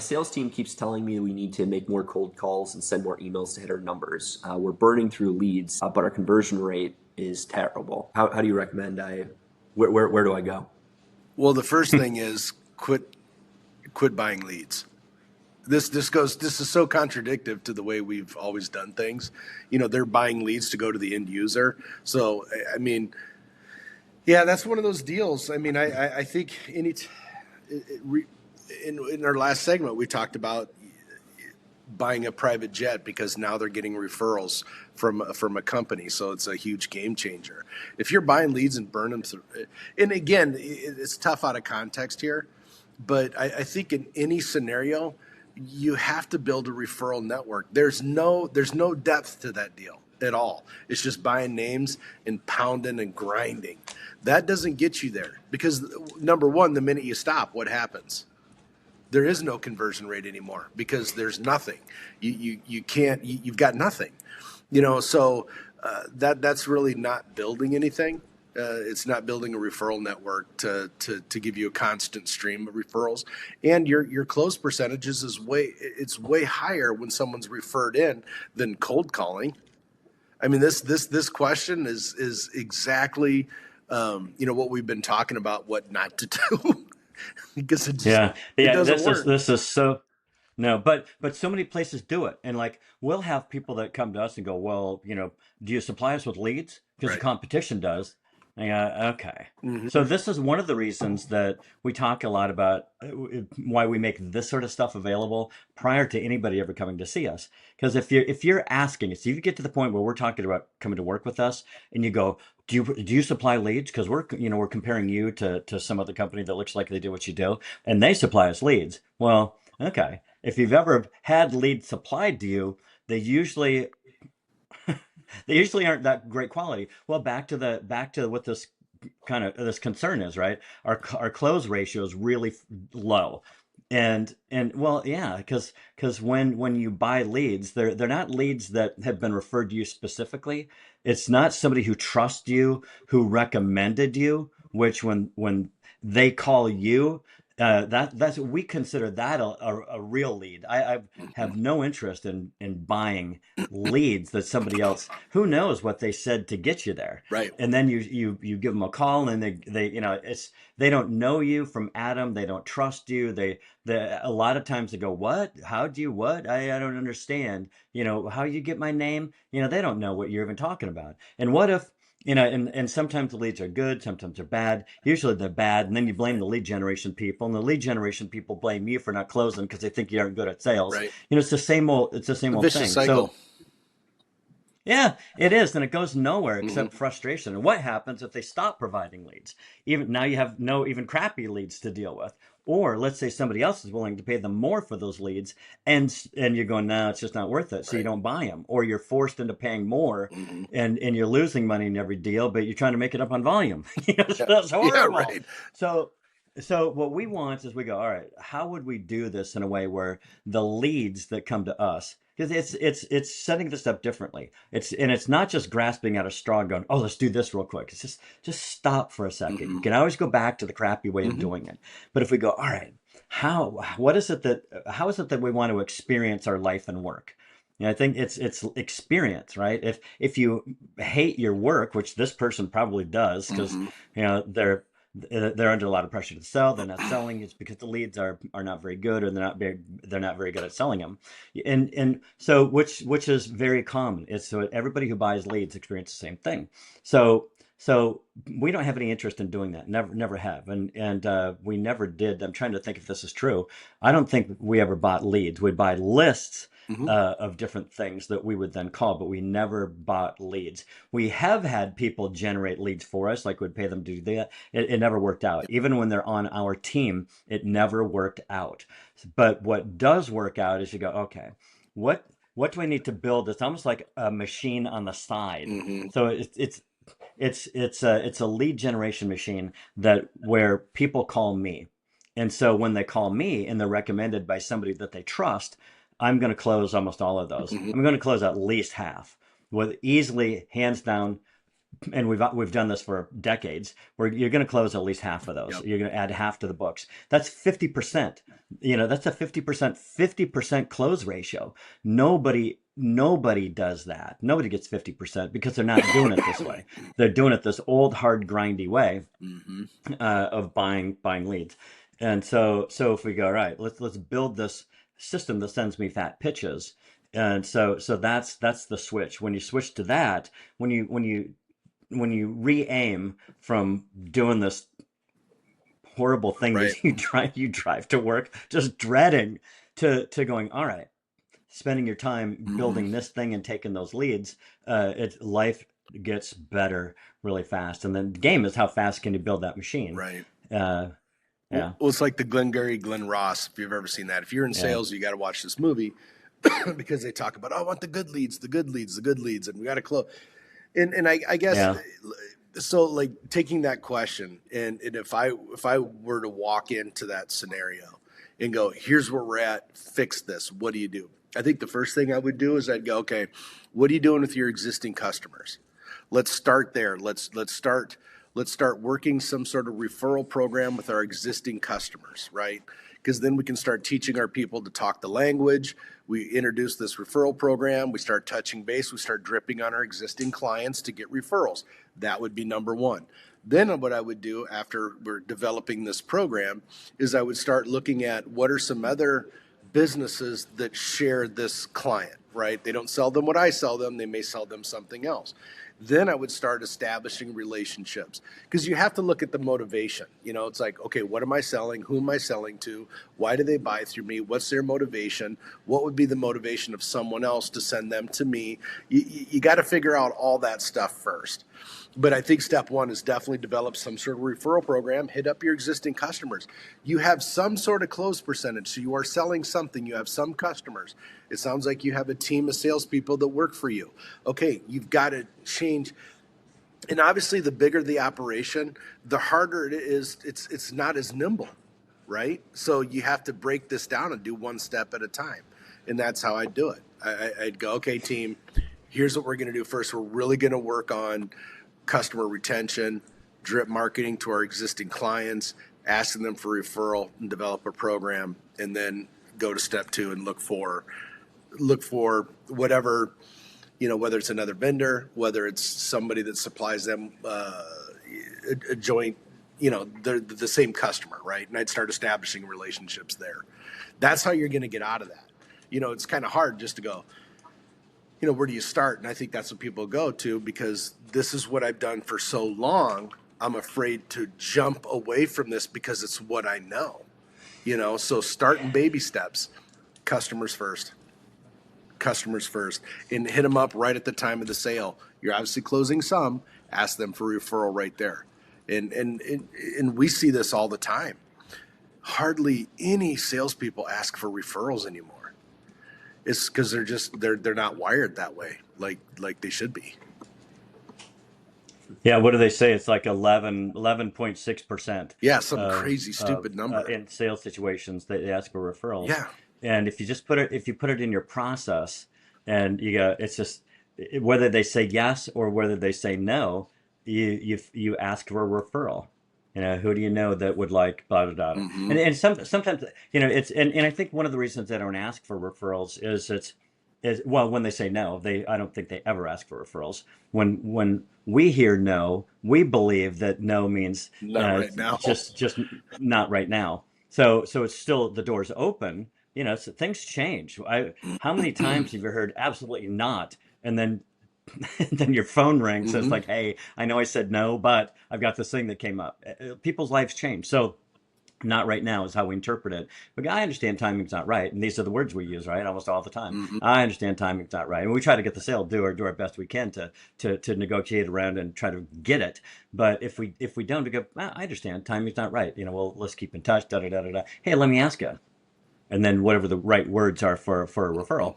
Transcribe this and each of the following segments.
sales team keeps telling me we need to make more cold calls and send more emails to hit our numbers. We're burning through leads, but our conversion rate is terrible. How do you recommend where do I go? Well, the first thing is quit buying leads. This is so contradictory to the way we've always done things. They're buying leads to go to the end user. So I mean, yeah, that's one of those deals. I mean, I think in our last segment we talked about buying a private jet because now they're getting referrals from a company, so it's a huge game changer. If you're buying leads and burn them through, and again, it's tough out of context here, but I think in any scenario, you have to build a referral network. There's no depth to that deal at all. It's just buying names and pounding and grinding. That doesn't get you there because number one, the minute you stop, what happens? There is no conversion rate anymore because there's nothing. You can't. You've got nothing. So that's really not building anything. It's not building a referral network to give you a constant stream of referrals, and your close percentages is way higher when someone's referred in than cold calling. I mean, this question is exactly what we've been talking about, what not to do. Because it doesn't work. This is so no, but so many places do it, and like we'll have people that come to us and go, well, do you supply us with leads? Because the competition does. Yeah, okay. Mm-hmm. So this is one of the reasons that we talk a lot about why we make this sort of stuff available prior to anybody ever coming to see us. Because if you're asking, so if you get to the point where we're talking about coming to work with us, and you go, do you supply leads? Because we're comparing you to some other company that looks like they do what you do, and they supply us leads. Well, okay. If you've ever had leads supplied to you, they usually aren't that great quality. Well, back to what this concern is, right? Our close ratio is really low, and well, yeah, because when you buy leads, they're not leads that have been referred to you specifically. It's not somebody who trusts you, who recommended you, which when they call you, that's we consider that a real lead. I have no interest in buying leads that somebody else, who knows what they said to get you there, right? And then you give them a call, and they don't know you from Adam. They don't trust you. They a lot of times they go, what? How do you what? I don't understand. How you get my name? They don't know what you're even talking about. And what if and sometimes the leads are good, sometimes they're bad. Usually they're bad, and then you blame the lead generation people, and the lead generation people blame you for not closing because they think you aren't good at sales. Right. It's the same old vicious thing. cycle. So yeah, it is, and it goes nowhere except frustration. And what happens if they stop providing leads? Even now, you have no even crappy leads to deal with. Or let's say somebody else is willing to pay them more for those leads, and you're going, no, it's just not worth it. So you don't buy them, or you're forced into paying more, and you're losing money in every deal, but you're trying to make it up on volume. So that's horrible. Yeah, right. So what we want is we go, all right, how would we do this in a way where the leads that come to us, because it's setting this up differently. It's not just grasping at a straw and going, oh, let's do this real quick. It's just stop for a second. You can always go back to the crappy way of doing it. But if we go, all right, how is it that we want to experience our life and work? I think it's experience, right? If you hate your work, which this person probably does, because they're under a lot of pressure to sell. They're not selling. It's because the leads are not very good, or they're not very good at selling them. And so which is very common. It's so everybody who buys leads experiences the same thing. So we don't have any interest in doing that. Never have. And we never did. I'm trying to think if this is true. I don't think we ever bought leads. We'd buy lists of different things that we would then call, but we never bought leads. We have had people generate leads for us, like we'd pay them to do that. It never worked out. Even when they're on our team, it never worked out. But what does work out is you go, okay, what do I need to build? It's almost like a machine on the side. So it's a lead generation machine where people call me. And so when they call me and they're recommended by somebody that they trust, I'm going to close almost all of those. I'm going to close at least half with easily, hands down, and we've done this for decades, where you're going to close at least half of those. Yep. You're going to add half to the books. That's 50%. That's a 50% close ratio. Nobody does that. Nobody gets 50% because they're not doing it this way. They're doing it this old, hard, grindy way of buying leads. And so if we go, all right, let's build this system that sends me fat pitches. And so that's the switch. When you switch to that, when you re-aim from doing this horrible thing Right. that you drive to work just dreading, to going, all right, spending your time building this thing and taking those leads, life gets better really fast. And then the game is how fast can you build that machine. Right. Yeah. Well, it's like the Glengarry Glen Ross, if you've ever seen that. If you're in sales, you got to watch this movie because they talk about, oh, I want the good leads, the good leads, the good leads, and we got to close. And I guess Yeah. so. Like taking that question, and if I were to walk into that scenario and go, here's where we're at, fix this. What do you do? I think the first thing I would do is I'd go, okay, what are you doing with your existing customers? Let's start there. Let's start working some sort of referral program with our existing customers, right? Because then we can start teaching our people to talk the language. We introduce this referral program. We start touching base. We start dripping on our existing clients to get referrals. That would be number one. Then what I would do after we're developing this program is I would start looking at what are some other businesses that share this client, right? They don't sell them what I sell them. They may sell them something else. Then I would start establishing relationships because you have to look at the motivation. It's like, okay, what am I selling? Who am I selling to? Why do they buy through me? What's their motivation? What would be the motivation of someone else to send them to me? You got to figure out all that stuff first. But I think step one is definitely develop some sort of referral program, hit up your existing customers. You have some sort of close percentage, so you are selling something, you have some customers. It sounds like you have a team of salespeople that work for you. Okay, you've got to change. And obviously the bigger the operation, the harder it is, it's not as nimble, right? So you have to break this down and do one step at a time. And that's how I'd do it. I'd go, okay, team, here's what we're going to do first. We're really going to work on customer retention, drip marketing to our existing clients, asking them for referral and develop a program, and then go to step two and look for whatever, whether it's another vendor, whether it's somebody that supplies them a joint, they're the same customer, right? And I'd start establishing relationships there. That's how you're going to get out of that. It's kind of hard just to go, where do you start? And I think that's what people go to because this is what I've done for so long. I'm afraid to jump away from this because it's what I know, so start in baby steps, customers first, and hit them up right at the time of the sale. You're obviously closing some, ask them for referral right there. And we see this all the time. Hardly any salespeople ask for referrals anymore. It's because they're not wired that way, like they should be. Yeah, what do they say? It's like 11.6%. Yeah, some crazy stupid number. In sales situations, they ask for referrals. Yeah. And if you put it in your process, and you go, it's just whether they say yes or whether they say no, you ask for a referral. Who do you know that would like blah blah blah. And sometimes it's and I think one of the reasons they don't ask for referrals is when they say no, I don't think they ever ask for referrals. When we hear no, we believe that no means not right now. just not right now. So it's still, the door's open. So things change. How many times have you heard absolutely not, and then then your phone rings. It's like, hey, I know I said no, but I've got this thing that came up. People's lives change. So not right now is how we interpret it. But I understand timing's not right. And these are the words we use, right? Almost all the time. I understand timing's not right. And we try to get the sale, do our best we can to negotiate around and try to get it. But if we don't, we go, I understand timing's not right. Well, let's keep in touch, da da da da da. Hey, let me ask you. And then whatever the right words are for a referral.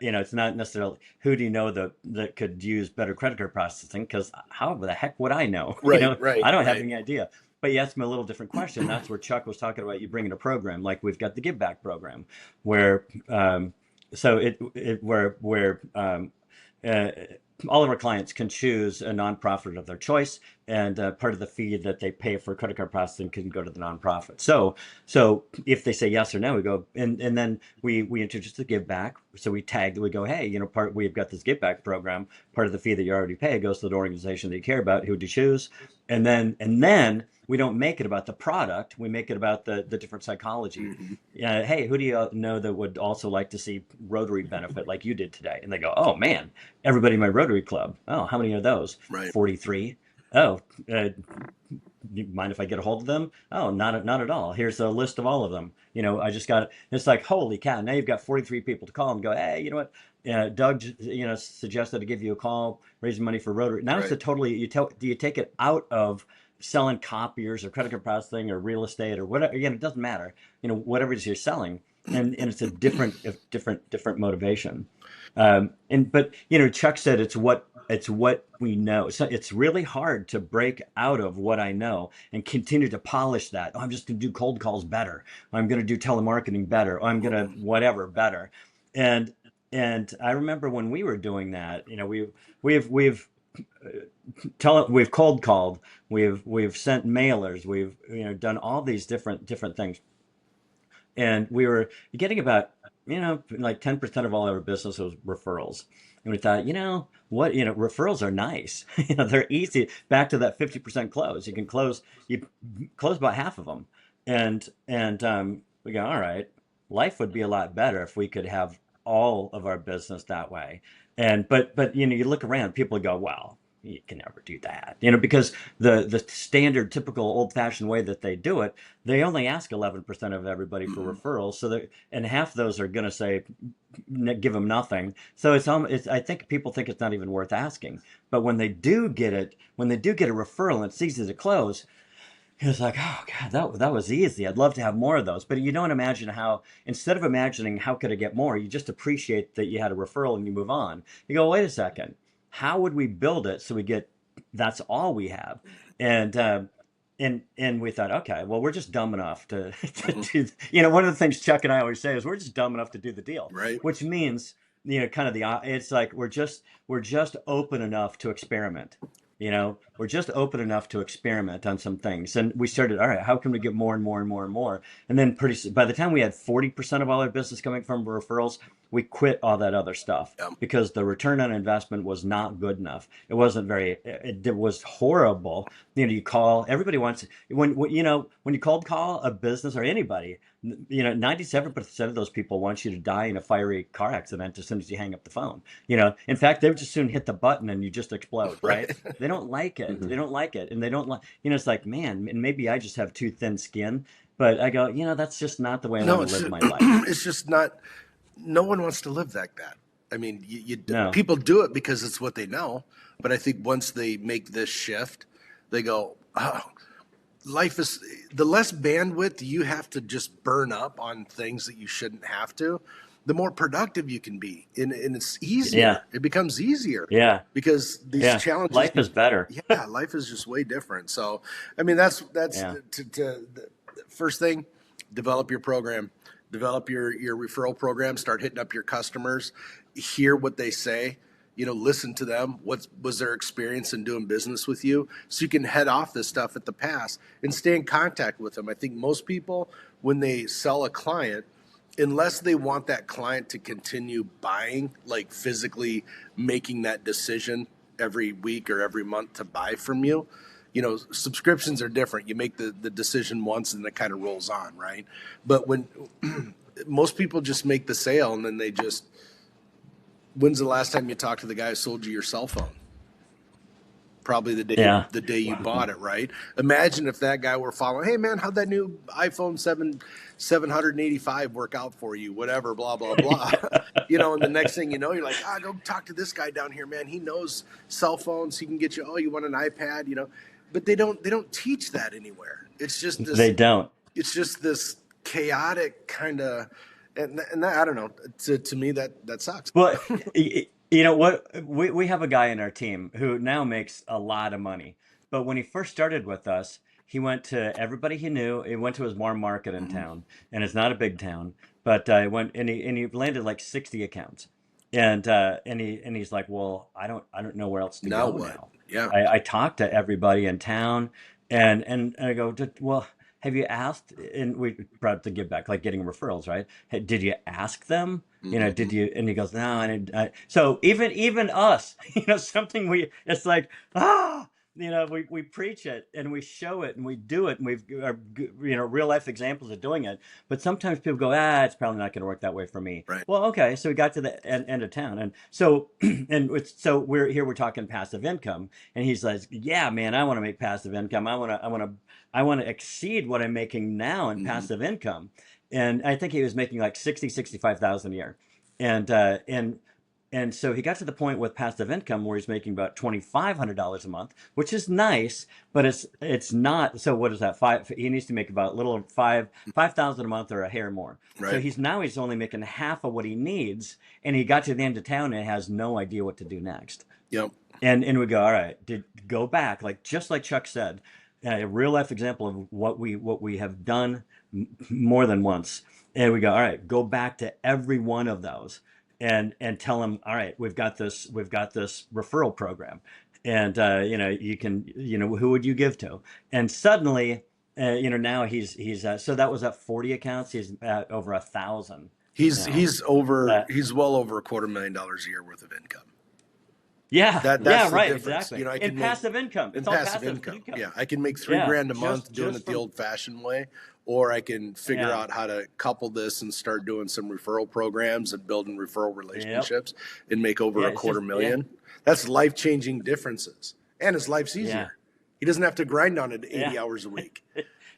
It's not necessarily who do you know that could use better credit card processing, because how the heck would I know? Right, I don't have any idea. But you ask me a little different question. That's where Chuck was talking about you bringing a program, like we've got the Give Back program, where all of our clients can choose a nonprofit of their choice, and part of the fee that they pay for credit card processing can go to the nonprofit. So if they say yes or no, we go and then we introduce the give back. So we tag, we go, hey, we've got this give back program. Part of the fee that you already pay goes to the organization that you care about. Who would you choose? And then we don't make it about the product. We make it about the different psychology. Mm-hmm. Hey, who do you know that would also like to see Rotary benefit like you did today? And they go, oh man, everybody in my Rotary Club. Oh, how many are those? Right. 43. Oh, you mind if I get a hold of them? Oh, not at all. Here's a list of all of them. I just got it. It's like, holy cow. Now you've got 43 people to call and go, hey, you know what? Doug, suggested to give you a call, raising money for Rotary. Now it's Right. a totally, do you take it out of selling copiers or credit card processing or real estate or whatever? Again, it doesn't matter, whatever it is you're selling. And it's a different motivation. But Chuck said it's what we know. So it's really hard to break out of what I know and continue to polish that. Oh, I'm just going to do cold calls better. I'm going to do telemarketing better. I'm going to whatever better. And and I remember when we were doing that, we've we've cold called, we've sent mailers, we've done all these different things, and we were getting about like 10% of all our business was referrals. And we thought, what, referrals are nice. They're easy. Back to that 50% close, you close about half of them. And we go, all right, life would be a lot better if we could have all of our business that way. But you look around, people go, well, you can never do that, because the standard typical old fashioned way that they do it, they only ask 11% of everybody for Mm-hmm. referrals. And half those are going to say, give them nothing. So I think people think it's not even worth asking. But when they do get a referral and it's easy to close, it's like, oh God, that was easy. I'd love to have more of those. But you don't imagine how, instead of imagining how could I get more, you just appreciate that you had a referral and you move on. You go, wait a second, how would we build it so we get, that's all we have? And and we thought, okay, well, we're just dumb enough to Mm-hmm. do, one of the things Chuck and I always say is we're just dumb enough to do the deal, Right. which means, kind of it's like we're just open enough to experiment. We're just open enough to experiment on some things. And we started, all right, how can we get more and more and more and more? And then by the time we had 40% of all our business coming from referrals, we quit all that other stuff Yeah. because the return on investment was not good enough. It wasn't it was horrible. You call, everybody wants, when you cold call a business or anybody, 97% of those people want you to die in a fiery car accident as soon as you hang up the phone. In fact, they would just soon hit the button and you just explode, right? Right. They don't like it. Mhm. They don't like it. And they don't like, it's like, man, and maybe I just have too thin skin, but I go, that's just not the way I want No, to it's live just, my life. it's just not. No one wants to live like that. I mean, No. people do it because it's what they know. But I think once they make this shift, they go, oh, life is the less bandwidth you have to just burn up on things that you shouldn't have to, the more productive you can be. And it's Yeah. easier. It becomes easier Yeah. because these Yeah. challenges, Life is better. yeah, life is just way different. So, I mean, that's Yeah. the first thing, develop your program, develop your referral program, start hitting up your customers, hear what they say, listen to them. What was their experience in doing business with you? So you can head off this stuff at the pass and stay in contact with them. I think most people, when they sell a client, unless they want that client to continue buying, like physically making that decision every week or every month to buy from you, subscriptions are different. You make the decision once and it kind of rolls on, right? But when most people just make the sale and then they just, when's the last time you talked to the guy who sold you your cell phone? Probably Yeah. the day you bought it, right? Imagine if that guy were following, hey man, how'd that new iPhone 785 work out for you? Whatever, blah, blah, blah. And the next thing you know, you're like, go talk to this guy down here, man. He knows cell phones. He can get you, you want an iPad, But they don't teach that anywhere. They don't. It's just this chaotic kind of, and that, I don't know. To me, that sucks. Well, you know what? We have a guy in our team who now makes a lot of money. But when he first started with us, he went to everybody he knew. He went to his warm market in Mhm. town, and it's not a big town. But he went and he landed like 60 accounts. And he's like, well, I don't know where else to Now go what? now. Yeah. I talked to everybody in town, and I go, well, have you asked? And we brought up the give back, like getting referrals, right? Did you ask them? Did Hmm. you? And he goes, no. And so even us, something it's like, we preach it and we show it and we do it and we've are real life examples of doing it. But sometimes people go, it's probably not going to work that way for me. Right. Well, okay, so we got to the end of town, and so so we're talking passive income, and he's like, yeah, man, I want to make passive income. I want to exceed what I'm making now in Hmm. passive income, and I think he was making like 65,000 a year, and so he got to the point with passive income where he's making about $2,500 a month, which is nice, but it's not. So what is that? He needs to make about a little over 5,000 a month or a hair more. So Right. he's only making half of what he needs, and he got to the end of town and has no idea what to do next. Yep. And we go, all right, go back, like just like Chuck said, a real life example of what we have done more than once. And we go, all right, go back to every one of those and tell them, all right, we've got this referral program, and you can, who would you give to? And suddenly, now he's so that was at 40 accounts. He's at over 1,000 now. That He's well over $250,000 a year worth of income. Yeah, That's yeah, the right, difference. exactly. I In can make passive income, in it's all passive passive income. income. Yeah, I can make three Yeah, grand a month doing just it the from old fashioned way, or I can figure yeah, out how to couple this and start doing some referral programs and building referral yep, relationships and make over yeah. a It's quarter just yeah, million. That's life changing differences. And his life's yeah, easier. He doesn't have to grind on it yeah. 80 hours a week.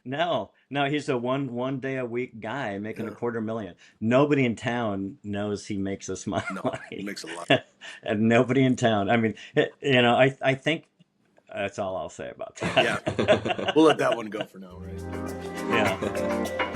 No, no, he's a one day a week guy making a Yeah. quarter million. Nobody in town knows he makes this No, he money, makes a lot. and nobody in town. I mean, I think that's all I'll say about Yeah. that. We'll let that one go for now, right? Yeah.